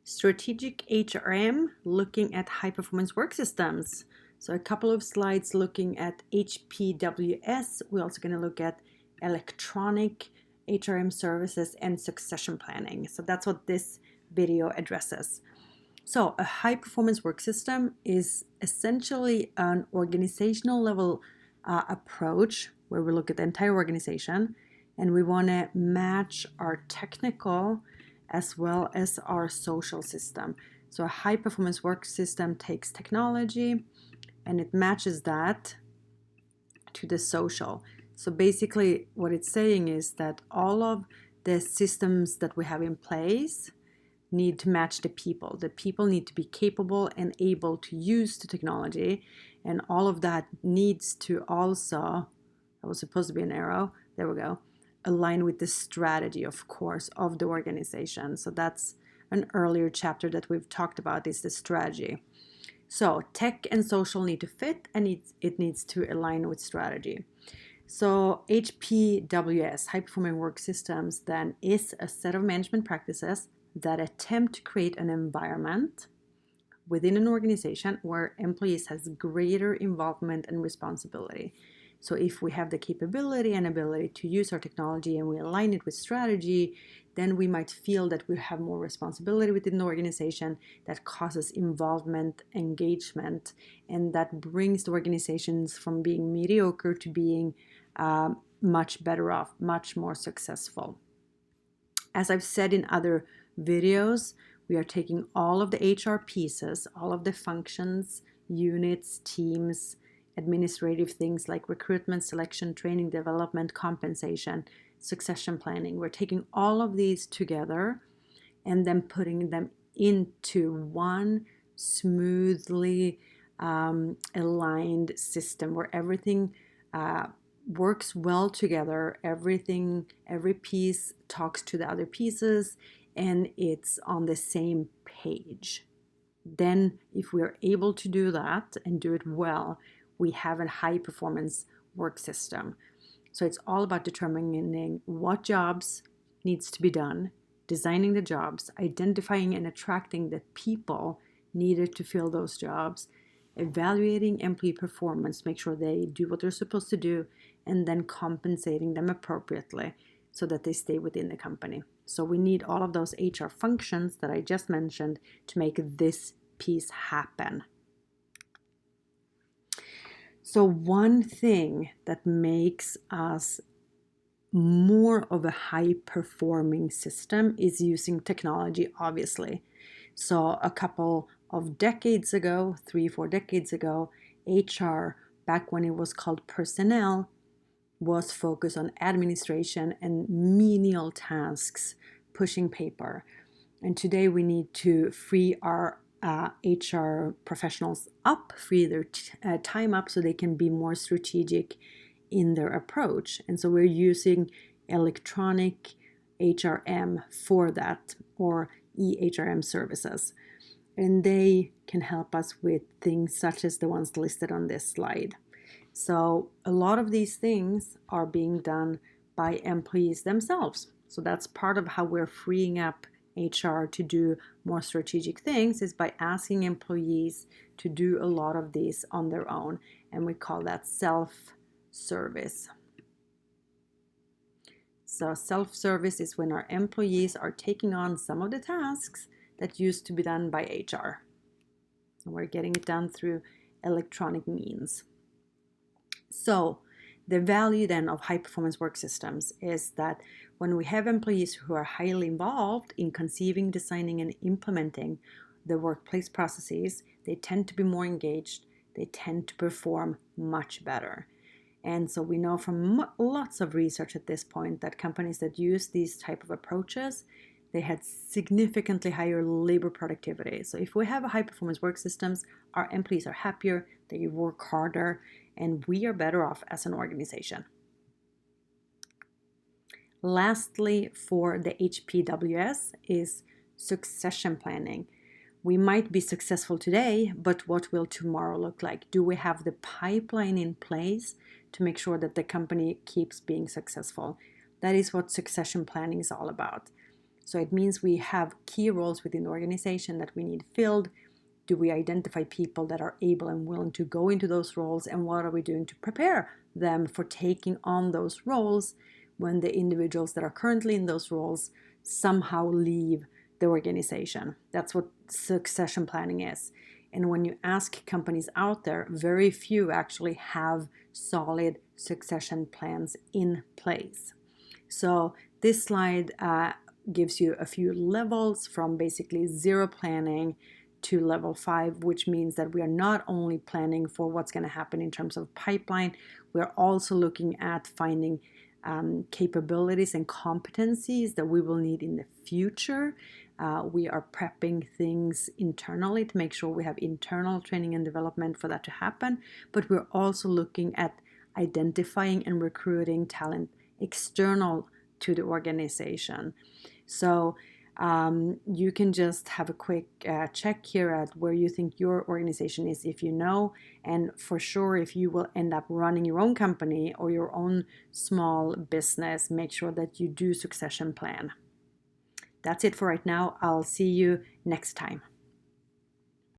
Strategic HRM, looking at high performance work systems. So a couple of slides looking at HPWS. We're also going to look at electronic HRM services and succession planning. So that's what this video addresses. So a high performance work system is essentially an organizational level approach where we look at the entire organization and we want to match our technical as well as our social system. So a high performance work system takes technology and it matches that to the social. So basically what it's saying is that all of the systems that we have in place need to match the people. The people need to be capable and able to use the technology, and all of that needs to also, that was supposed to be an arrow, there we go, align with the strategy, of course, of the organization. So that's an earlier chapter that we've talked about, is the strategy. So tech and social need to fit, and it needs to align with strategy. So HPWS, high performing work systems, then is a set of management practices that attempt to create an environment within an organization where employees has greater involvement and responsibility. So if we have the capability and ability to use our technology and we align it with strategy, then we might feel that we have more responsibility within the organization that causes involvement, engagement, and that brings the organizations from being mediocre to being much better off, much more successful. As I've said in other videos, we are taking all of the HR pieces, all of the functions, units, teams, administrative things like recruitment, selection, training, development, compensation, succession planning. We're taking all of these together and then putting them into one smoothly aligned system where everything works well together. Every piece talks to the other pieces and it's on the same page. Then if we are able to do that and do it well, we have a high performance work system. So it's all about determining what jobs needs to be done, designing the jobs, identifying and attracting the people needed to fill those jobs, evaluating employee performance, make sure they do what they're supposed to do, and then compensating them appropriately so that they stay within the company. So we need all of those HR functions that I just mentioned to make this piece happen. So one thing that makes us more of a high performing system is using technology, obviously. So a couple of decades ago, 3-4 decades ago, HR, back when it was called personnel, was focused on administration and menial tasks, pushing paper. And today we need to free our HR professionals up, free their time up so they can be more strategic in their approach. And so we're using electronic HRM for that, or e-hrm services. And they can help us with things such as the ones listed on this slide. So a lot of these things are being done by employees themselves. So that's part of how we're freeing up HR to do more strategic things, is by asking employees to do a lot of these on their own. And we call that self-service. So self-service is when our employees are taking on some of the tasks that used to be done by HR. And we're getting it done through electronic means. So the value then of high performance work systems is that when we have employees who are highly involved in conceiving, designing, and implementing the workplace processes, they tend to be more engaged, they tend to perform much better. And so we know from lots of research at this point that companies that use these type of approaches, they had significantly higher labor productivity. So if we have a high performance work systems, our employees are happier, they work harder, and we are better off as an organization. Lastly, for the HPWS is succession planning. We might be successful today, but what will tomorrow look like? Do we have the pipeline in place to make sure that the company keeps being successful? That is what succession planning is all about. So it means we have key roles within the organization that we need filled. Do we identify people that are able and willing to go into those roles, and what are we doing to prepare them for taking on those roles when the individuals that are currently in those roles somehow leave the organization? That's what succession planning is. And when you ask companies out there, very few actually have solid succession plans in place. So this slide gives you a few levels from basically zero planning to level 5, which means that we are not only planning for what's going to happen in terms of pipeline, we're also looking at finding capabilities and competencies that we will need in the future. We are prepping things internally to make sure we have internal training and development for that to happen, but we're also looking at identifying and recruiting talent external to the organization. So you can just have a quick check here at where you think your organization is, if you know, and for sure if you will end up running your own company or your own small business, make sure that you do succession plan. That's it for right now. I'll see you next time.